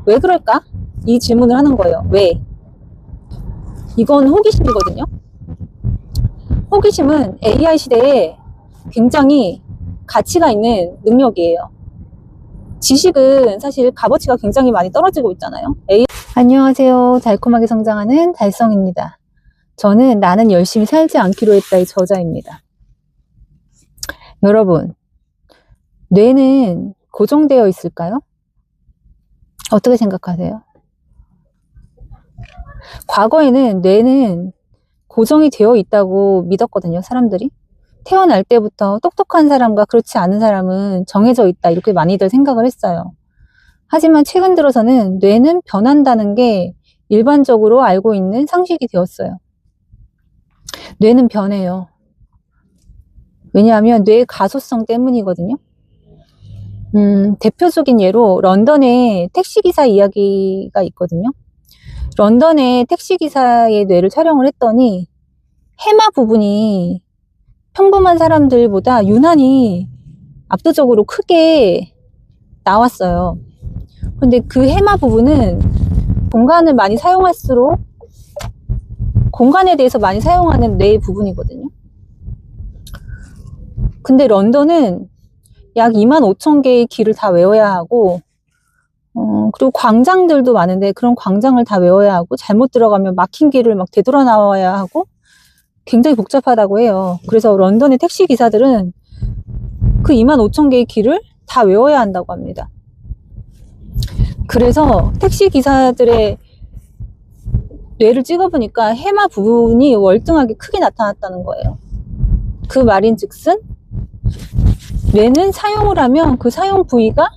왜 그럴까? 이 질문을 하는 거예요. 왜? 이건 호기심이거든요. 호기심은 AI 시대에 굉장히 가치가 있는 능력이에요. 지식은 사실 값어치가 굉장히 많이 떨어지고 있잖아요. 안녕하세요. 달콤하게 성장하는 달성입니다. 저는 나는 열심히 살지 않기로 했다의 저자입니다. 여러분, 뇌는 고정되어 있을까요? 어떻게 생각하세요? 과거에는 뇌는 고정이 되어 있다고 믿었거든요, 사람들이. 태어날 때부터 똑똑한 사람과 그렇지 않은 사람은 정해져 있다, 이렇게 많이들 생각을 했어요. 하지만 최근 들어서는 뇌는 변한다는 게 일반적으로 알고 있는 상식이 되었어요. 뇌는 변해요. 왜냐하면 뇌의 가소성 때문이거든요. 대표적인 예로 런던의 택시기사 이야기가 있거든요. 런던의 택시기사의 뇌를 촬영을 했더니 해마 부분이 평범한 사람들보다 유난히 압도적으로 크게 나왔어요. 근데 그 해마 부분은 공간을 많이 사용할수록 공간에 대해서 많이 사용하는 뇌의 부분이거든요. 근데 런던은 약 25,000개의 길을 다 외워야 하고 그리고 광장들도 많은데 그런 광장을 다 외워야 하고 잘못 들어가면 막힌 길을 막 되돌아 나와야 하고 굉장히 복잡하다고 해요. 그래서 런던의 택시 기사들은 그 25,000개의 길을 다 외워야 한다고 합니다. 그래서 택시 기사들의 뇌를 찍어보니까 해마 부분이 월등하게 크게 나타났다는 거예요. 그 말인즉슨 뇌는 사용을 하면 그 사용 부위가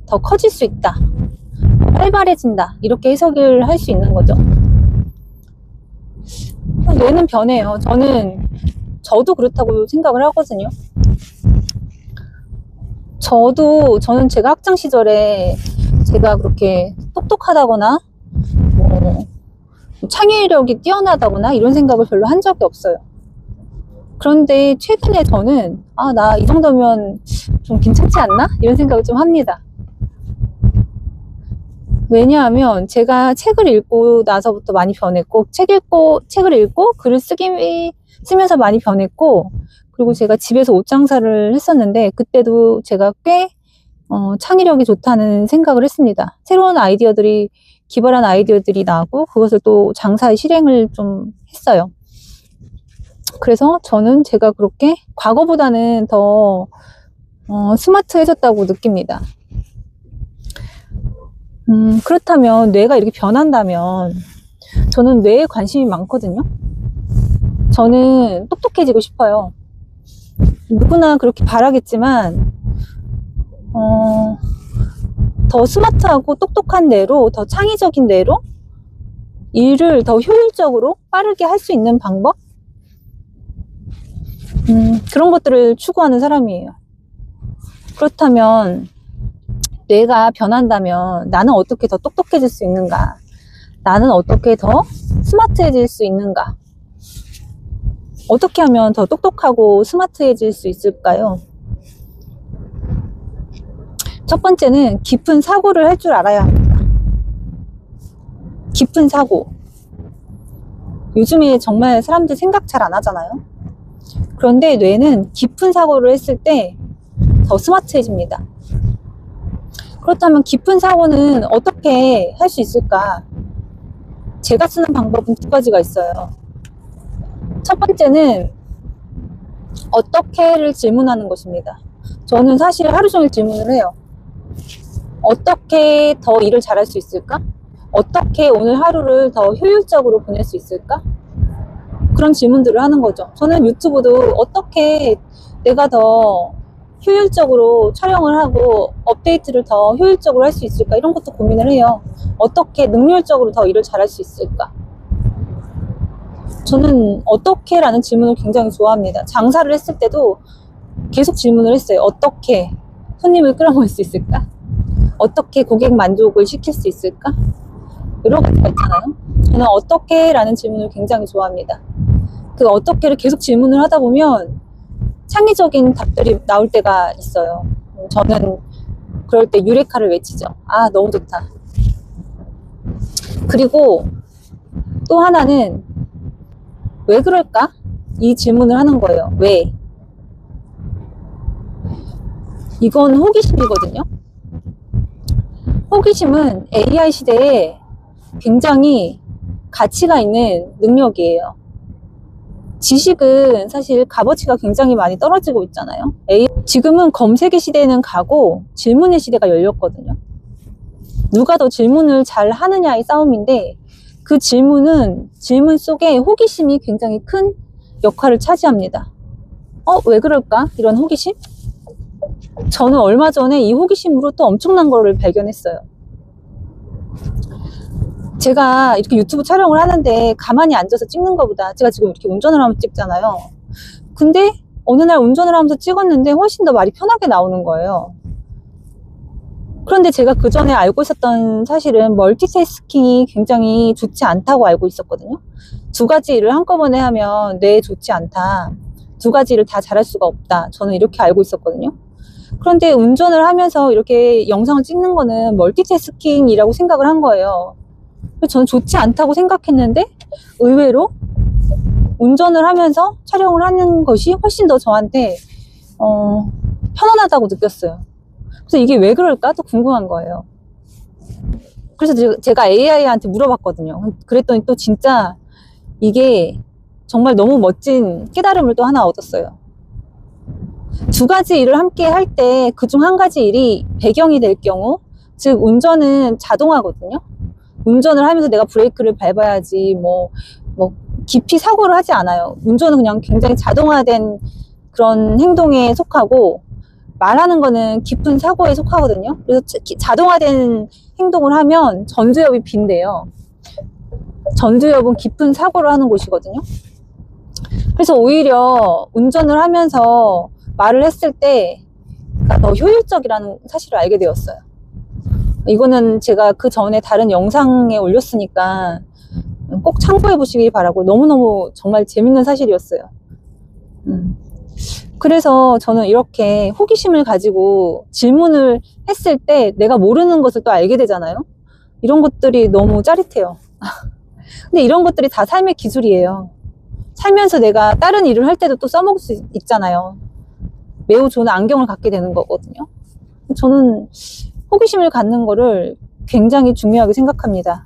더 커질 수 있다, 활발해진다, 이렇게 해석을 할 수 있는 거죠. 뇌는 변해요. 저도 그렇다고 생각을 하거든요. 저는 제가 학창 시절에 제가 그렇게 똑똑하다거나 창의력이 뛰어나다거나 이런 생각을 별로 한 적이 없어요. 그런데 최근에 저는 나 이 정도면 좀 괜찮지 않나? 이런 생각을 좀 합니다. 왜냐하면 제가 책을 읽고 나서부터 많이 변했고, 책을 읽고 글을 쓰면서 많이 변했고, 그리고 제가 집에서 옷 장사를 했었는데 그때도 제가 꽤 창의력이 좋다는 생각을 했습니다. 새로운 기발한 아이디어들이 나오고 그것을 또 장사에 실행을 좀 했어요. 그래서 저는 제가 그렇게 과거보다는 더 스마트해졌다고 느낍니다. 그렇다면 뇌가 이렇게 변한다면 저는 뇌에 관심이 많거든요. 저는 똑똑해지고 싶어요. 누구나 그렇게 바라겠지만 더 스마트하고 똑똑한 뇌로, 더 창의적인 뇌로 일을 더 효율적으로 빠르게 할 수 있는 방법, 그런 것들을 추구하는 사람이에요. 그렇다면 뇌가 변한다면 나는 어떻게 더 똑똑해질 수 있는가? 나는 어떻게 더 스마트해질 수 있는가? 어떻게 하면 더 똑똑하고 스마트해질 수 있을까요? 첫 번째는 깊은 사고를 할 줄 알아야 합니다. 깊은 사고. 요즘에 정말 사람들 생각 잘 안 하잖아요. 그런데 뇌는 깊은 사고를 했을 때 더 스마트해집니다. 그렇다면 깊은 사고는 어떻게 할 수 있을까? 제가 쓰는 방법은 두 가지가 있어요. 첫 번째는 어떻게를 질문하는 것입니다. 저는 사실 하루 종일 질문을 해요. 어떻게 더 일을 잘할 수 있을까? 어떻게 오늘 하루를 더 효율적으로 보낼 수 있을까? 그런 질문들을 하는 거죠. 저는 유튜브도 어떻게 내가 더 효율적으로 촬영을 하고 업데이트를 더 효율적으로 할 수 있을까? 이런 것도 고민을 해요. 어떻게 능률적으로 더 일을 잘할 수 있을까? 저는 어떻게 라는 질문을 굉장히 좋아합니다. 장사를 했을 때도 계속 질문을 했어요. 어떻게 손님을 끌어모을 수 있을까? 어떻게 고객 만족을 시킬 수 있을까? 여러 가지가 있잖아요. 저는 어떻게 라는 질문을 굉장히 좋아합니다. 그 어떻게를 계속 질문을 하다 보면 창의적인 답들이 나올 때가 있어요. 저는 그럴 때 유레카를 외치죠. 너무 좋다. 그리고 또 하나는 왜 그럴까? 이 질문을 하는 거예요. 왜? 이건 호기심이거든요. 호기심은 AI 시대에 굉장히 가치가 있는 능력이에요. 지식은 사실 값어치가 굉장히 많이 떨어지고 있잖아요. 지금은 검색의 시대는 가고 질문의 시대가 열렸거든요. 누가 더 질문을 잘 하느냐의 싸움인데, 그 질문 속에 호기심이 굉장히 큰 역할을 차지합니다. 왜 그럴까? 이런 호기심? 저는 얼마 전에 이 호기심으로 또 엄청난 거를 발견했어요. 제가 이렇게 유튜브 촬영을 하는데 가만히 앉아서 찍는 것보다, 제가 지금 이렇게 운전을 하면서 찍잖아요. 근데 어느 날 운전을 하면서 찍었는데 훨씬 더 말이 편하게 나오는 거예요. 그런데 제가 그 전에 알고 있었던 사실은 멀티태스킹이 굉장히 좋지 않다고 알고 있었거든요. 두 가지 일을 한꺼번에 하면 뇌에 좋지 않다. 두 가지 일을 다 잘할 수가 없다. 저는 이렇게 알고 있었거든요. 그런데 운전을 하면서 이렇게 영상을 찍는 거는 멀티태스킹이라고 생각을 한 거예요. 저는 좋지 않다고 생각했는데 의외로 운전을 하면서 촬영을 하는 것이 훨씬 더 저한테 편안하다고 느꼈어요. 그래서 이게 왜 그럴까? 또 궁금한 거예요. 그래서 제가 AI한테 물어봤거든요. 그랬더니 또 진짜 이게 정말 너무 멋진 깨달음을 또 하나 얻었어요. 두 가지 일을 함께 할 때 그중 한 가지 일이 배경이 될 경우, 즉 운전은 자동화거든요. 운전을 하면서 내가 브레이크를 밟아야지 뭐 깊이 사고를 하지 않아요. 운전은 그냥 굉장히 자동화된 그런 행동에 속하고, 말하는 거는 깊은 사고에 속하거든요. 그래서 자동화된 행동을 하면 전두엽이 빈대요. 전두엽은 깊은 사고를 하는 곳이거든요. 그래서 오히려 운전을 하면서 말을 했을 때 더 효율적이라는 사실을 알게 되었어요. 이거는 제가 그 전에 다른 영상에 올렸으니까 꼭 참고해 보시기 바라고, 너무너무 정말 재밌는 사실이었어요. 그래서 저는 이렇게 호기심을 가지고 질문을 했을 때 내가 모르는 것을 또 알게 되잖아요. 이런 것들이 너무 짜릿해요. 근데 이런 것들이 다 삶의 기술이에요. 살면서 내가 다른 일을 할 때도 또 써먹을 수 있잖아요. 매우 좋은 안경을 갖게 되는 거거든요. 저는 호기심을 갖는 거를 굉장히 중요하게 생각합니다.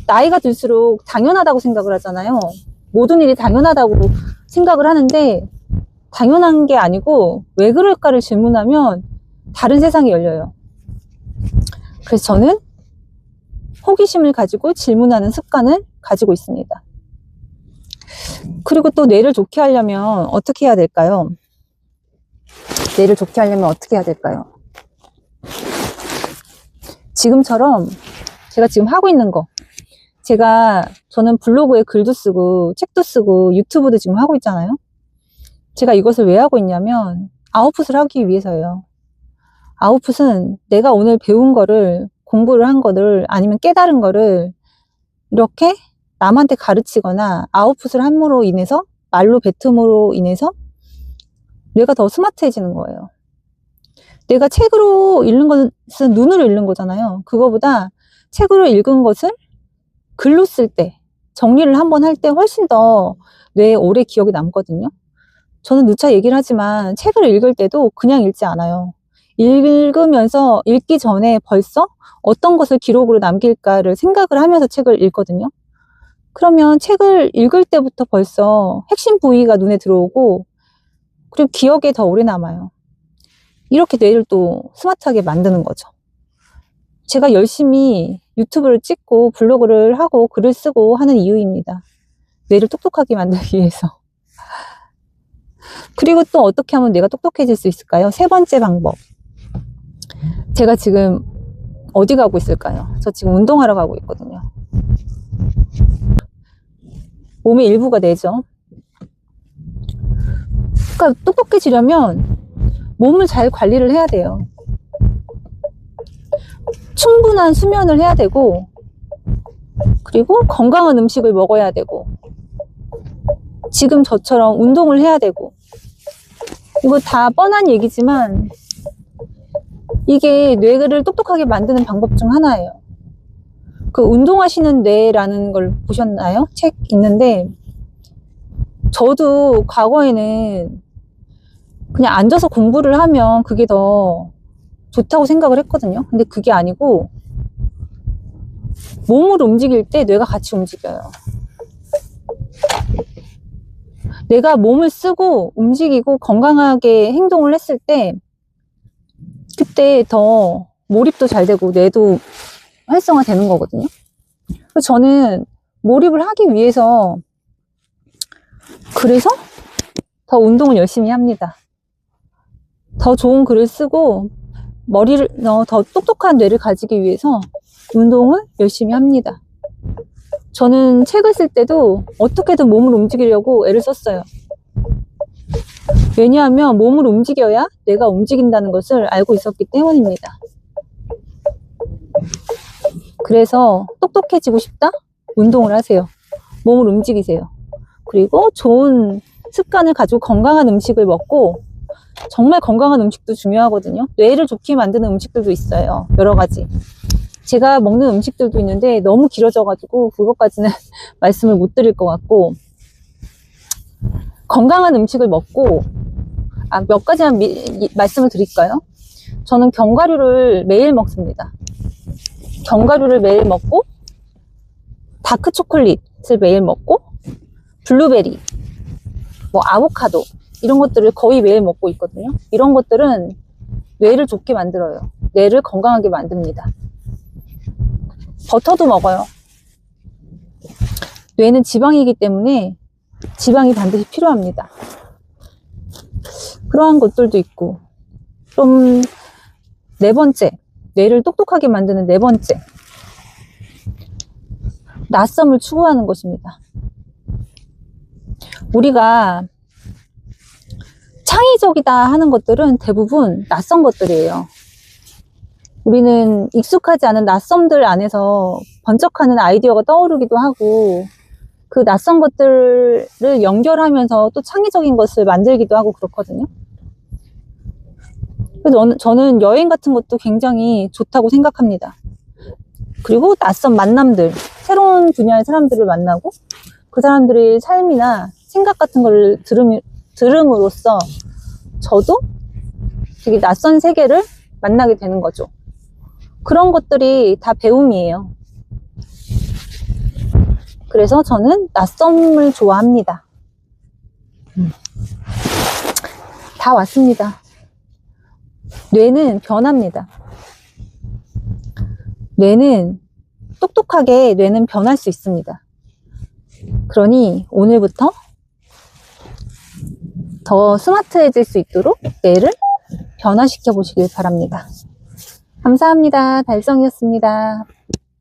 나이가 들수록 당연하다고 생각을 하잖아요. 모든 일이 당연하다고 생각을 하는데, 당연한 게 아니고 왜 그럴까를 질문하면 다른 세상이 열려요. 그래서 저는 호기심을 가지고 질문하는 습관을 가지고 있습니다. 그리고 또 뇌를 좋게 하려면 어떻게 해야 될까요? 뇌를 좋게 하려면 어떻게 해야 될까요? 지금처럼 제가 지금 하고 있는 거, 저는 블로그에 글도 쓰고 책도 쓰고 유튜브도 지금 하고 있잖아요. 제가 이것을 왜 하고 있냐면 아웃풋을 하기 위해서예요. 아웃풋은 내가 오늘 배운 거를, 공부를 한 거를, 아니면 깨달은 거를 이렇게 남한테 가르치거나 아웃풋을 함으로 인해서, 말로 뱉음으로 인해서 뇌가 더 스마트해지는 거예요. 내가 책으로 읽는 것은 눈으로 읽는 거잖아요. 그거보다 책으로 읽은 것을 글로 쓸 때, 정리를 한번 할 때 훨씬 더 뇌에 오래 기억이 남거든요. 저는 누차 얘기를 하지만 책을 읽을 때도 그냥 읽지 않아요. 읽으면서, 읽기 전에 벌써 어떤 것을 기록으로 남길까를 생각을 하면서 책을 읽거든요. 그러면 책을 읽을 때부터 벌써 핵심 부위가 눈에 들어오고, 그리고 기억에 더 오래 남아요. 이렇게 뇌를 또 스마트하게 만드는 거죠. 제가 열심히 유튜브를 찍고 블로그를 하고 글을 쓰고 하는 이유입니다. 뇌를 똑똑하게 만들기 위해서. 그리고 또 어떻게 하면 뇌가 똑똑해질 수 있을까요? 세 번째 방법. 제가 지금 어디 가고 있을까요? 저 지금 운동하러 가고 있거든요. 몸의 일부가 뇌죠. 그러니까 똑똑해지려면 몸을 잘 관리를 해야 돼요. 충분한 수면을 해야 되고, 그리고 건강한 음식을 먹어야 되고, 지금 저처럼 운동을 해야 되고. 이거 다 뻔한 얘기지만 이게 뇌를 똑똑하게 만드는 방법 중 하나예요. 그 운동하시는 뇌라는 걸 보셨나요? 책 있는데, 저도 과거에는 그냥 앉아서 공부를 하면 그게 더 좋다고 생각을 했거든요. 근데 그게 아니고, 몸을 움직일 때 뇌가 같이 움직여요. 내가 몸을 쓰고 움직이고 건강하게 행동을 했을 때, 그때 더 몰입도 잘 되고 뇌도 활성화되는 거거든요. 그래서 저는 몰입을 하기 위해서, 그래서 더 운동을 열심히 합니다. 더 좋은 글을 쓰고 더 똑똑한 뇌를 가지기 위해서 운동을 열심히 합니다. 저는 책을 쓸 때도 어떻게든 몸을 움직이려고 애를 썼어요. 왜냐하면 몸을 움직여야 뇌가 움직인다는 것을 알고 있었기 때문입니다. 그래서 똑똑해지고 싶다? 운동을 하세요. 몸을 움직이세요. 그리고 좋은 습관을 가지고 건강한 음식을 먹고, 정말 건강한 음식도 중요하거든요. 뇌를 좋게 만드는 음식들도 있어요. 여러 가지. 제가 먹는 음식들도 있는데 너무 길어져가지고 그것까지는 말씀을 못 드릴 것 같고, 건강한 음식을 먹고, 몇 가지만 말씀을 드릴까요? 저는 견과류를 매일 먹습니다. 견과류를 매일 먹고, 다크 초콜릿을 매일 먹고, 블루베리, 아보카도, 이런 것들을 거의 매일 먹고 있거든요. 이런 것들은 뇌를 좋게 만들어요. 뇌를 건강하게 만듭니다. 버터도 먹어요. 뇌는 지방이기 때문에 지방이 반드시 필요합니다. 그러한 것들도 있고, 좀 네 번째, 뇌를 똑똑하게 만드는 네 번째, 낯섦을 추구하는 것입니다. 우리가 창의적이다 하는 것들은 대부분 낯선 것들이에요. 우리는 익숙하지 않은 낯섦들 안에서 번쩍하는 아이디어가 떠오르기도 하고, 그 낯선 것들을 연결하면서 또 창의적인 것을 만들기도 하고 그렇거든요. 그래서 저는 여행 같은 것도 굉장히 좋다고 생각합니다. 그리고 낯선 만남들, 새로운 분야의 사람들을 만나고 그 사람들의 삶이나 생각 같은 걸 들음으로써 저도 되게 낯선 세계를 만나게 되는 거죠. 그런 것들이 다 배움이에요. 그래서 저는 낯섦을 좋아합니다. 다 왔습니다. 뇌는 변합니다. 똑똑하게 뇌는 변할 수 있습니다. 그러니 오늘부터 더 스마트해질 수 있도록 뇌를 변화시켜 보시길 바랍니다. 감사합니다. 달성이었습니다.